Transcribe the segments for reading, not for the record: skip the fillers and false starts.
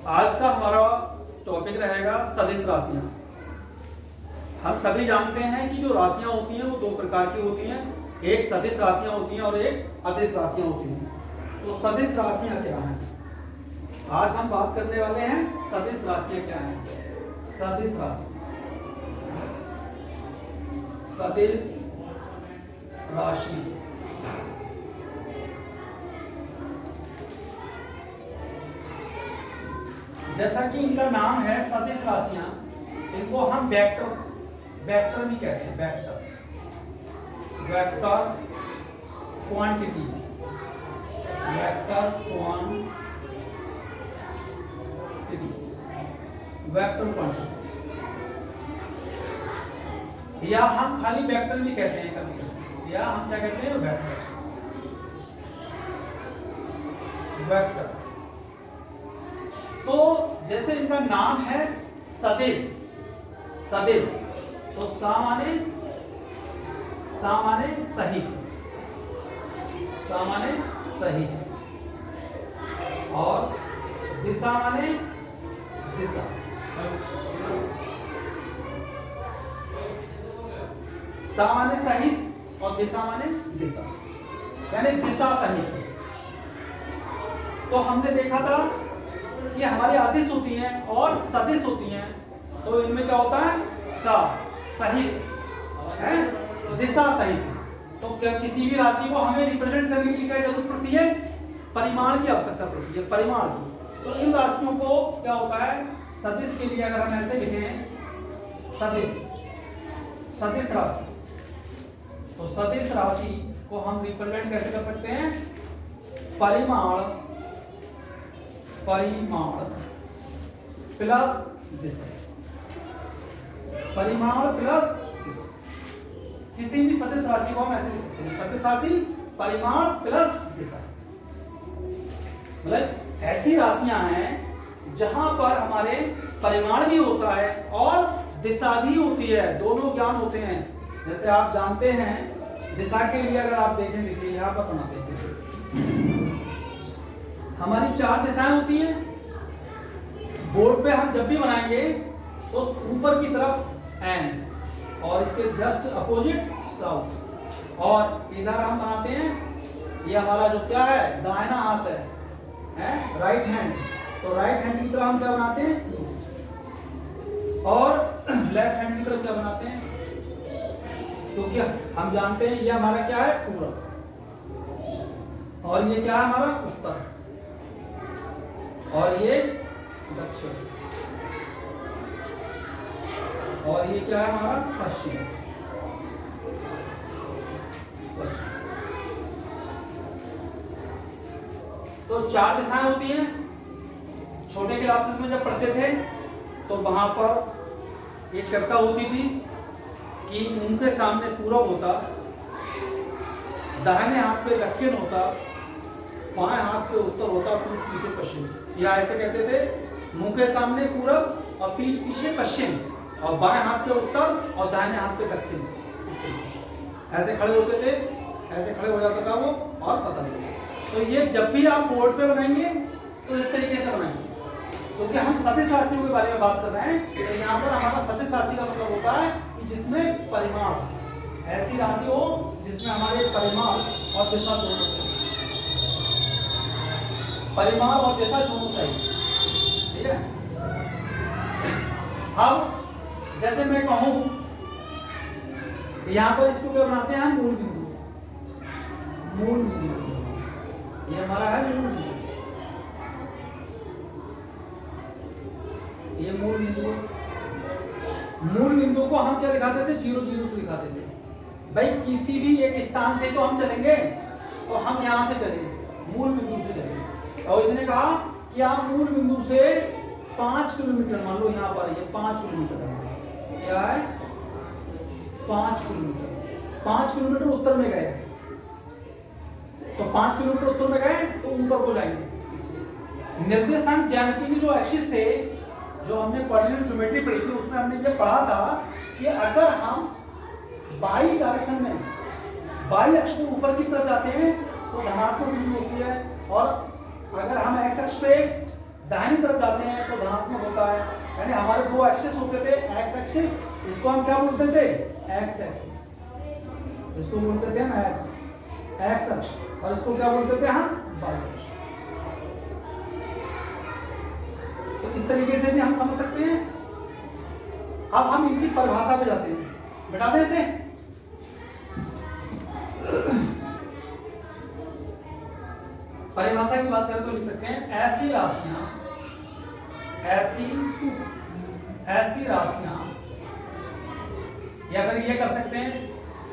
आज का हमारा टॉपिक रहेगा सदिश राशियां। हम सभी जानते हैं कि जो राशियां होती हैं वो दो प्रकार की होती हैं, एक सदिश राशियां होती हैं और एक अदिश राशियां होती हैं। तो सदिश राशियां क्या हैं? आज हम बात करने वाले हैं सदिश राशियां क्या हैं। सदिश राशि, सदिश राशि जैसा कि इनका नाम है सदिश राशियां, इनको हम वेक्टर भी कहते हैं। वेक्टर क्वांटिटीज, वेक्टर क्वांटिटीज या हम खाली वेक्टर भी कहते हैं कभी कभी, या हम क्या कहते हैं वेक्टर। तो जैसे इनका नाम है सदिश, सदिश तो सामान्य सही, सामान्य सही, और दिशा माने दिशा, सामान्य सहित और दिशा माने दिशा, यानी दिशा सहित। तो हमने देखा था कि हमारी अदिश होती हैं और सदिश होती हैं, तो इनमें क्या होता है सहित है, दिशा सहित। तो क्या किसी भी राशि को हमें रिप्रेजेंट करने की क्या जरूरत पड़ती है? परिमाण की आवश्यकता पड़ती है, परिमाण की। तो इन राशियों को क्या होता है, सदिश के लिए अगर हम ऐसे लिखें सदिश राशि, तो सदिश राशि को हम रिप्रेजेंट कैसे कर सकते हैं? परिमाण प्लस दिशा, परिमाण प्लस दिशा। किसी भी सदिश राशि को हम ऐसे लिख सकते हैं, सदिश राशि परिमाण प्लस दिशा। मतलब ऐसी राशियां हैं जहां पर हमारे परिमाण भी होता है और दिशा भी होती है, दोनों ज्ञान होते हैं। जैसे आप जानते हैं दिशा के लिए अगर आप देखें, देखिए यहां पर बनाते हैं, हमारी 4 दिशाएं होती हैं। बोर्ड पे हम जब भी बनाएंगे तो ऊपर की तरफ एन और इसके जस्ट अपोजिट साउथ, और इधर हम बनाते हैं, ये हमारा जो क्या है दाहिना हाथ है राइट हैंड, तो राइट हैंड की तरफ हम क्या बनाते हैं ईस्ट, और लेफ्ट हैंड की तरफ क्या बनाते हैं, तो क्या हम जानते हैं ये हमारा क्या है पूरब, और ये क्या है हमारा उत्तर, और ये दक्षिण, और ये क्या है हमारा पश्चिम। तो 4 दिशाएं होती हैं। छोटे क्लासेस में जब पढ़ते थे तो वहां पर एक कविता होती थी कि उनके सामने पूरब होता, दाहिने हाथ पे दक्षिण होता, बाएं हाथ पे उत्तर होता, पीठ पीछे पश्चिम। या ऐसे कहते थे, मुंह के सामने पूरब और पीठ पीछे पश्चिम, और बाएं हाथ पे उत्तर और दाहिने हाथ पे दक्षिण। ऐसे खड़े होते थे, ऐसे खड़े हो जाता था वो, और पता नहीं। तो ये जब भी आप बोर्ड पे बनाएंगे तो इस तरीके से बनाएंगे, क्योंकि हम सदिश राशियों के बारे में बात कर रहे हैं। तो यहाँ पर हमारा सदिश राशि का मतलब होता है कि जिसमें परिमाण, ऐसी राशि हो जिसमें हमारे परिमाण और दिशा दोनों, परिमाण और दिशा दोनों चाहिए, ठीक है। अब जैसे मैं कहूं, यहां पर इसको क्या बनाते हैं हम, मूल बिंदु, ये हमारा है मूल बिंदु, ये मूल बिंदु। मूल बिंदु को हम क्या दिखाते थे, 0 0 से दिखाते थे। भाई किसी भी एक स्थान से तो हम चलेंगे, तो हम यहां से चलेंगे, मूल बिंदु से चलेंगे। और इसने कहा कि आप मूल बिंदु से 5 किलोमीटर, मान लो यहाँ पर ये 5 किलोमीटर है, क्या है 5 किलोमीटर, 5 किलोमीटर उत्तर में गए, तो 5 किलोमीटर उत्तर में गए तो ऊपर को जाएंगे। निर्देशांक ज्यामिति के जो एक्सिस थे, जो हमने कोऑर्डिनेट ज्योमेट्री पढ़ी थी, उसमें हमने ये पढ़ा था कि अगर हम बाई डायरेक्शन में, बाई अक्ष के ऊपर की तरफ जाते हैं तो धनात्मक बिंदु होती है, और अगर हम एक्स अक्ष पे दाहिनी तरफ जाते हैं तो धनात्मक होता है। यानी हमारे दो एक्सिस होते थे, एक्स एक्सिस, इसको हम क्या बोलते थे, एक्स एक्सिस, इसको बोलते थे हम एक्स अक्ष, और इसको क्या बोलते थे हम, वाई अक्ष। तो इस तरीके से भी हम समझ सकते हैं। अब हम इनकी परिभाषा पे जाते हैं, बेटा दें इसे। परिभाषा की बात करें तो लिख सकते हैं ऐसी राशियां, ऐसी राशियां, या फिर ये कर सकते हैं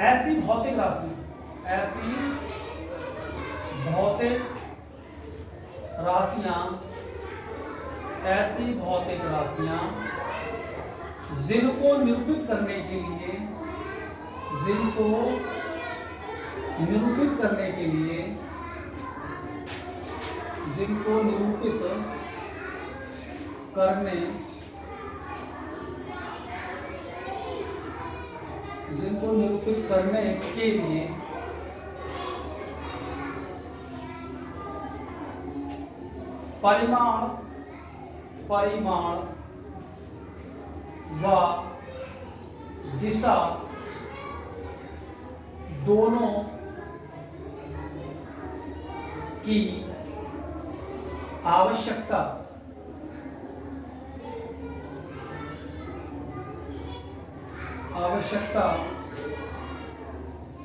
ऐसी भौतिक राशियां, ऐसी भौतिक राशियां, ऐसी भौतिक राशियां जिनको निरूपित करने के लिए, जिनको निरूपित करने के लिए, जिनको निरूपित करने, जिनको निरूपित करने के लिए परिमाण व दिशा दोनों की आवश्यकता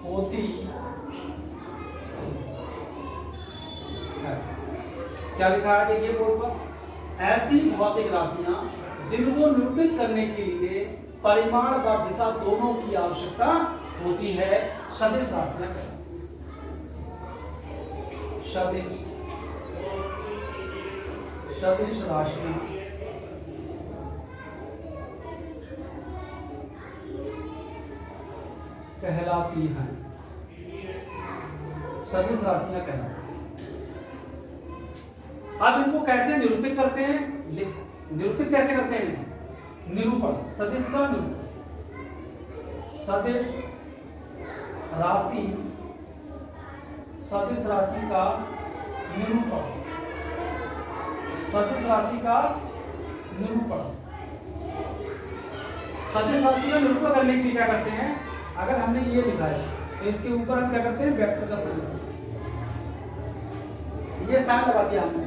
होती है। क्या लिखा है देखिए बोर्ड पर, ऐसी भौतिक राशियां जिनको निरूपित करने के लिए परिमाण व दिशा दोनों की आवश्यकता होती है, सदिश राशियां, सदिश राशियां कहलाती हैं, सदिश राशियां कहलाती हैं। अब इनको कैसे निरूपित करते हैं, निरूपित कैसे करते हैं, निरूपण, सदिश का निरूपण, सदिश राशि का निरूपण, सदिश राशि का निरूपण, सदिश राशि का निरूपण करने के लिए क्या करते हैं, अगर हमने ये लिखा है तो इसके ऊपर हम क्या करते हैं, वेक्टर का साइन, ये साइन लगा दिया हमने,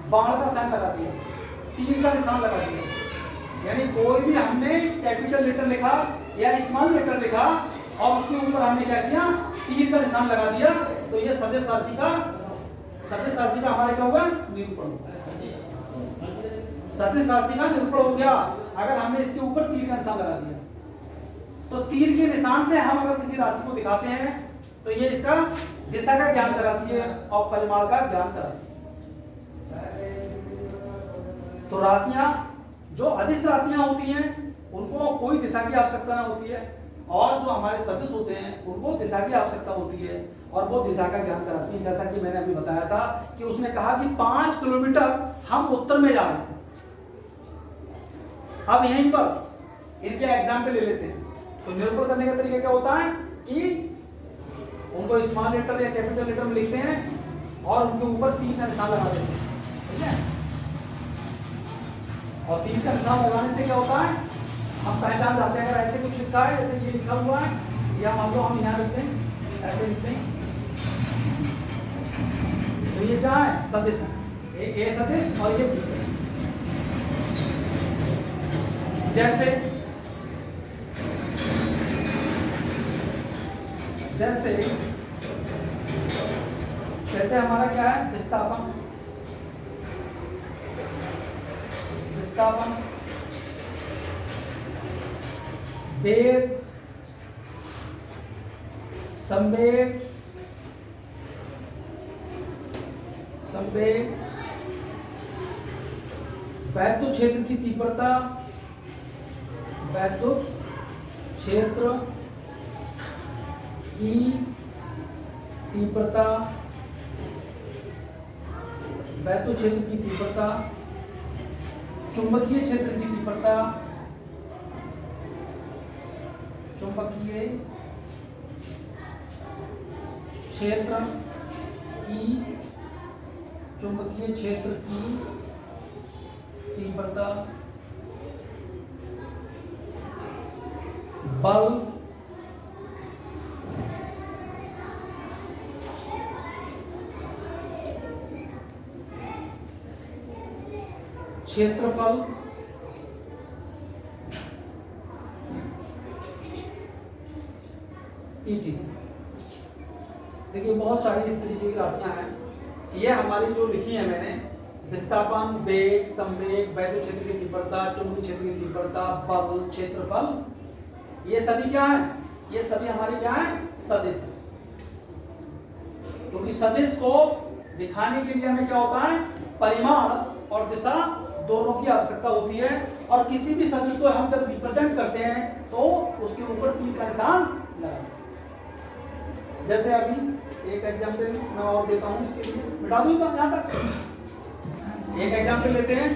बाण का साइन लगा दिया, तीर का निशान लगा दिया, यानी कोई भी हमने कैपिटल लेटर लिखा या स्मॉल लेटर लिखा और उसके ऊपर हमने क्या किया, तीर का निशान लगा दिया, तो ये सदिश राशि का हमारा क्या हुआ, निरूपण। सदिश राशि का निरूपण हो गया अगर हमने इसके ऊपर तीर का निशान लगा दिया। तो तीर के निशान से हम अगर किसी राशि को दिखाते हैं तो ये इसका दिशा का ज्ञान कराती है और परिमाण का ज्ञान कराती है। तो राशियां जो अदिश राशियां होती हैं उनको कोई दिशा की आवश्यकता ना होती है, और जो हमारे सदिश होते हैं उनको दिशा की आवश्यकता होती है और वो दिशा का ज्ञान कराती है। जैसा कि मैंने अभी बताया था कि उसने कहा कि 5 किलोमीटर हम उत्तर में जा रहे हैं। अब यहीं पर इनके एग्जाम्पल ले लेते हैं। तो निरूपण करने का तरीका क्या होता है कि उनको स्मॉल लेटर या कैपिटल लेटर में लिखते हैं और उनके ऊपर तीर का निशान लगा देते हैं, ठीक है। और तीर का निशान लगाने से क्या होता है, हम पहचान जाते हैं। अगर ऐसे कुछ लिखा है, जैसे ये लिखा हुआ है, या मान लो हम यहाँ लिखते हैं, ऐसे लिखते हैं, तो ये क्या है, सदिश है, ए सदिश और ये बी सदिश। जैसे हमारा क्या है, विस्थापन, वेग, संवेग, वैद्युत क्षेत्र की तीव्रता, वैद्युत क्षेत्र की तीव्रता, वैद्युत क्षेत्र की तीव्रता, चुंबकीय क्षेत्र की तीव्रता, चुंबकीय क्षेत्र की तीव्रता, बल, क्षेत्रफल, ETC। देखिए बहुत सारी इस तरीके की राशियां हैं। ये हमारी जो लिखी है मैंने, विस्थापन, वेग, संवेग, वैद्युत क्षेत्र की तीव्रता, चुंबकीय क्षेत्र की तीव्रता, बल, क्षेत्रफल, ये सभी क्या है? ये सभी हमारी क्या है? सदिश है। क्योंकि सदिश को दिखाने के लिए हमें क्या होता है? परिमाण और दिशा दोनों की आवश्यकता होती है। और किसी भी सदिश को हम जब रिप्रेजेंट करते हैं तो उसके ऊपर तीर का निशान लगाते हैं। जैसे अभी एक एग्जाम्पल मैं और देता हूं, इसके लिए मिटा दूं यहां तक। एक एग्जाम्पल लेते हैं।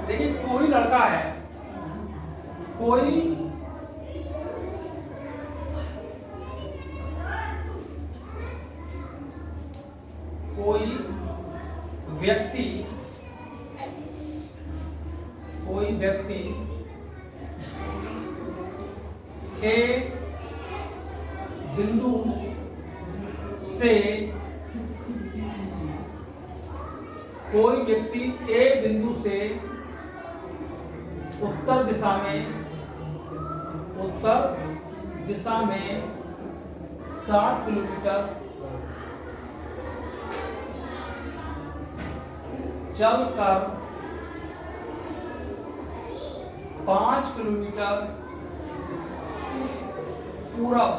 देखिए कोई लड़का है, कोई व्यक्ति ए बिंदु से उत्तर दिशा में 7 किलोमीटर चलकर 5 किलोमीटर पूरब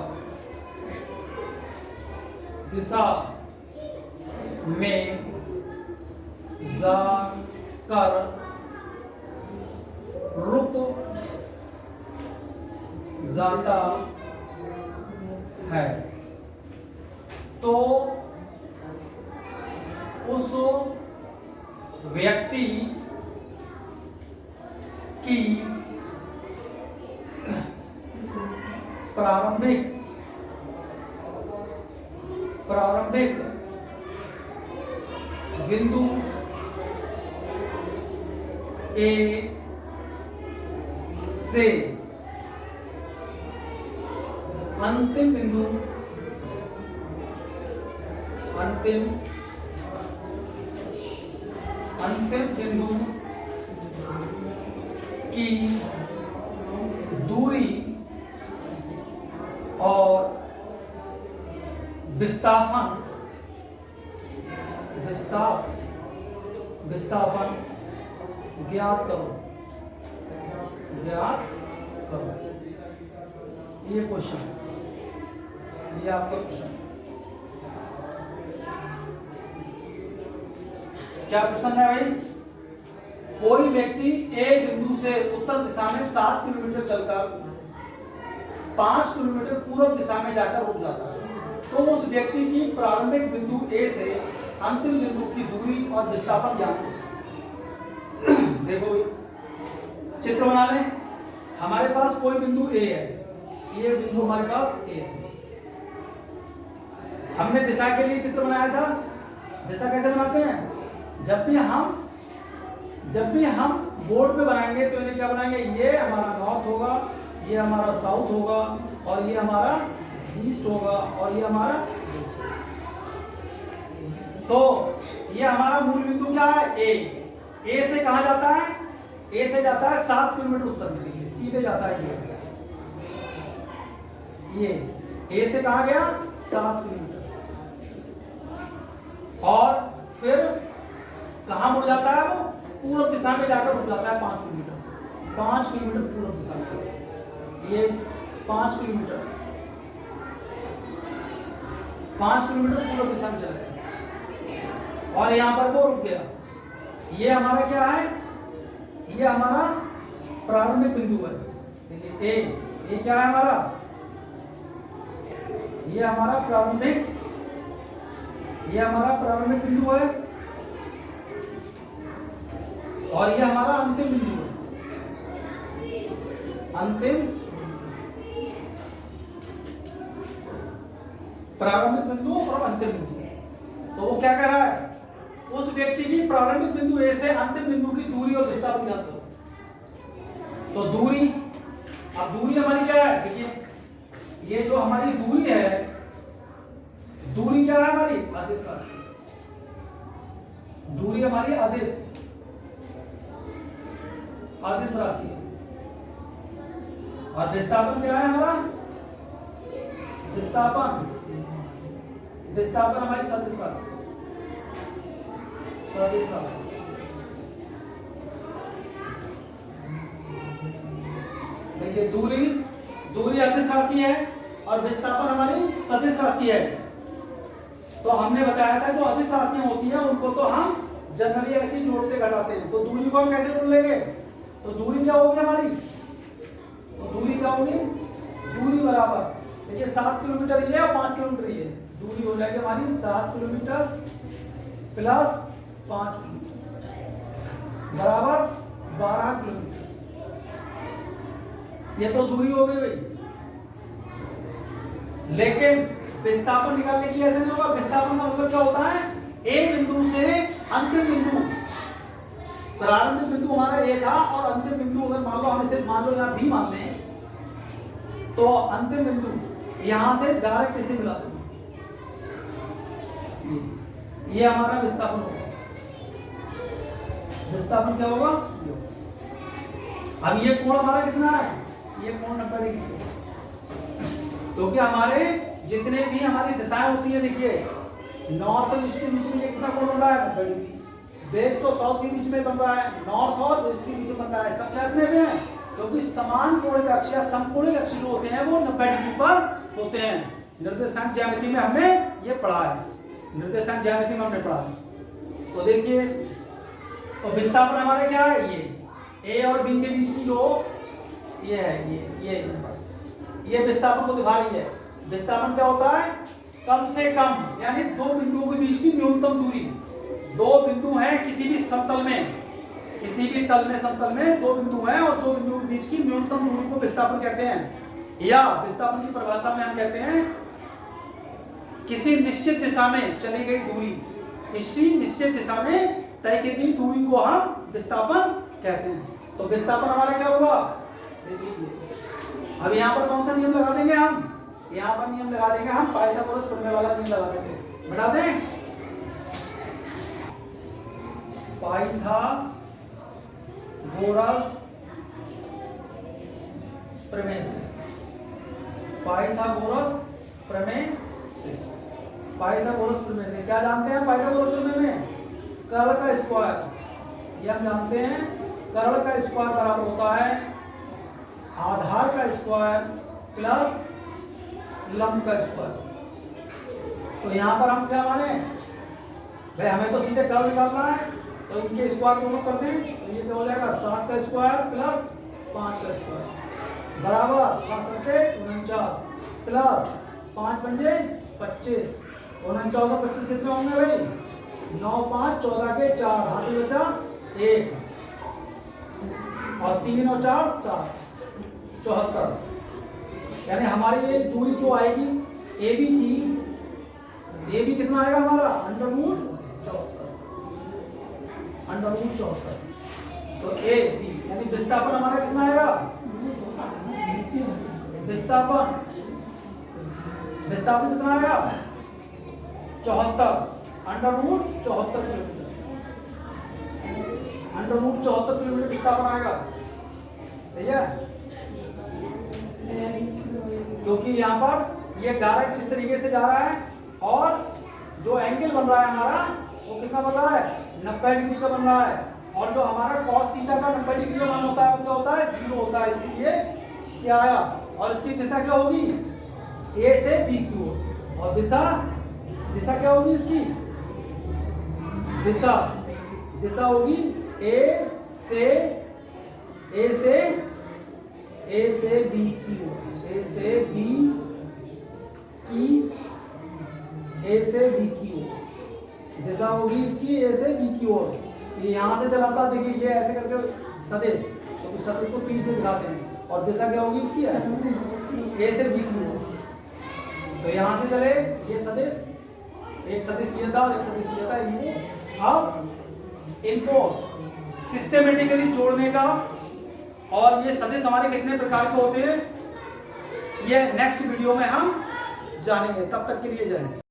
दिशा में जाकर रुक जाता है तो उस व्यक्ति की प्रारंभिक बिंदु ए से अंतिम बिंदु की दूरी और विस्थापन ज्ञात करो। ये क्वेश्चन, ये आपका क्वेश्चन क्या प्रश्न है भाई? कोई व्यक्ति ए बिंदु से उत्तर दिशा में 7 किलोमीटर चलकर 5 किलोमीटर पूर्व दिशा में जाकर रुक जाता है तो उस व्यक्ति की प्रारंभिक बिंदु ए से अंतिम बिंदु की दूरी और विस्थापन ज्ञात करो। देखो चित्र बना लें। हमारे पास कोई बिंदु ए है, ये बिंदु हमारे पास ए है। हमने दिशा के लिए चित्र बनाया था। दिशा कैसे बनाते हैं? जब भी हम बोर्ड पे बनाएंगे तो इन्हें क्या बनाएंगे? ये हमारा नॉर्थ होगा, ये हमारा साउथ होगा, और ये हमारा ईस्ट होगा, और ये हमारा वेस्ट। तो ये हमारा मूल बिंदु क्या है? ए से कहा जाता है? ए से जाता है 7 किलोमीटर उत्तर में, सीधे जाता है ये ए से कहा गया 7 किलोमीटर, और फिर कहां मुड़ जाता है? वो पूर्व दिशा में जाकर रुक जाता है 5 किलोमीटर। 5 किलोमीटर पूर्व दिशा में, ये 5 किलोमीटर पूर्व दिशा में चला गया, और यहां पर वो रुक गया। ये हमारा क्या है? ये हमारा प्रारंभिक बिंदु है। देखिए ये क्या है हमारा? ये हमारा प्रारंभिक बिंदु है, और ये हमारा अंतिम बिंदु है। प्रारंभिक बिंदु और अंतिम बिंदु। तो वो क्या कर रहा है? उस व्यक्ति की प्रारंभिक बिंदु ए से अंतिम बिंदु की दूरी और विस्थापन ज्ञात करो। तो दूरी, अब दूरी हमारी क्या है, देखिए ये जो हमारी दूरी है, दूरी क्या है हमारी, अदिश राशि। दूरी हमारी अदिश राशि है। और विस्थापन क्या है हमारा, विस्थापन हमारी सदिश राशि। देखिए दूरी अदिश राशि है और विस्थापन हमारी सदिश राशि है। तो हमने बताया था जो अदिश राशियां होती है उनको तो हम जनरली ऐसे ही जोड़ते घटाते हैं। तो दूरी को हम कैसे जोड़ लेंगे, तो दूरी क्या होगी हमारी, तो दूरी क्या होगी, दूरी बराबर देखिए 7 किलोमीटर ये और 5 किलोमीटर ये, दूरी हो जाएगी हमारी 7 किलोमीटर प्लस 5 किलोमीटर बराबर 12 किलोमीटर। ये तो दूरी हो गई भाई। लेकिन विस्थापन निकालने की ऐसे नहीं होगा। विस्थापन का मतलब क्या होता है, एक बिंदु से अंतिम बिंदु, प्रारंभिक बिंदु हमारा ए था और अंतिम बिंदु अगर मान लो हम इसे मान लो या बी मान लें, तो अंतिम बिंदु यहां से डायरेक्ट इसे मिला देंगे, ये हमारा विस्थापन होगा। विस्थापन क्या होगा, अब ये कोण हमारा कितना है, ये कोण 90 डिग्री है। क्योंकि हमारे जितने भी हमारी दिशाएं होती है, देखिए नॉर्थ और ईस्ट के बीच में ये कितना कोण बन रहा है, 90 डिग्री। वेस्ट और साउथ के बीच में बन रहा है, नॉर्थ और वेस्ट के बीच में बन रहा है, सब कितने में है, क्योंकि समान कोणिक अक्ष या समकोणिक अक्ष जो होते हैं वो 90 डिग्री पर होते हैं। निर्देशांक ज्यामिति में हमने ये पढ़ा है, निर्देशांक ज्यामिति में हमने पढ़ा है। तो देखिए, तो विस्थापन हमारा क्या है, ये ए और बी के बीच की जो ये है, ये विस्थापन को दिखा रही है। विस्थापन क्या होता है, कम से कम यानी दो बिंदुओं के बीच की न्यूनतम दूरी। दो बिंदु हैं किसी भी समतल में, किसी भी तल में समतल में दो बिंदु हैं और दो बिंदुओं के बीच की न्यूनतम दूरी को विस्थापन कहते हैं। या विस्थापन की परिभाषा में हम कहते हैं किसी निश्चित दिशा में चली गई दूरी, किसी निश्चित दिशा में तय की गई दूरी को हम विस्थापन कहते हैं। तो विस्थापन हमारा क्या हुआ, देखिए अब यहाँ पर कौन सा नियम लगा देंगे हम, यहाँ पर नियम लगा देंगे हम पाइथागोरस प्रमेय वाला नियम लगा देंगे। बता दें पाइथागोरस प्रमेय से, पाइथागोरस प्रमेय से, पाइथागोरस प्रमेय से क्या जानते हैं पाइथागोरस प्रमेय में, कर्ल का स्क्वायर, ये हम जानते हैं कर्ल का स्क्वायर बराबर होता है आधार का स्क्वायर प्लस लंब का स्क्वायर। तो यहाँ पर हम क्या माने भाई, हमें तो सीधे कर्ल निकालना है, तो इनके स्क्वायर दोनों कर दें, तो ये क्या हो जाएगा 7 का स्क्वायर प्लस 5 का स्क्वायर बराबर 7×7 = 49 प्लस 5 पंजे 25, 49 और 25 कितने होंगे भाई, 9 5 14 के 4, हाथ से बचा 1 और 3 और 4 7, 74। यानी हमारी ये दूरी जो आएगी ए बी की, ए बी कितना आएगा हमारा √74। तो ए बी यानी विस्थापन हमारा कितना आएगा, विस्थापन कितना आएगा 74 √74 किलोमीटर, √74 किलोमीटर विस्थापन आएगा। ठीक है, क्योंकि यहाँ पर ये डायरेक्ट इस तरीके से जा रहा है और जो एंगल बन रहा है हमारा वो कितना बन रहा है 90 डिग्री का बन रहा है, और जो हमारा cos थीटा का 90 डिग्री का मान होता है वो क्या होता है 0 होता है, इसलिए क्या आया। और इसकी दिशा क्या होगी, ए से बी की ओर, और दिशा क्या होगी इसकी, दिशा होगी ए से बी की ओर, ए से बी की ओर दिशा होगी इसकी ए से बी की ओर। ये यहाँ से चला था, देखिए ये ऐसे करके सदिश, तो सदिश को तीर से दिखाते हैं, और दिशा क्या होगी इसकी ऐसे ए से बी की ओर। तो यहाँ से चले ये सदिश, एक सदिश ये था और एक सदिश ये था, ये अब इनको सिस्टमेटिकली जोड़ने का, और ये सदिश हमारे कितने प्रकार के होते हैं ये नेक्स्ट वीडियो में हम जानेंगे। तब तक के लिए जय हिंद।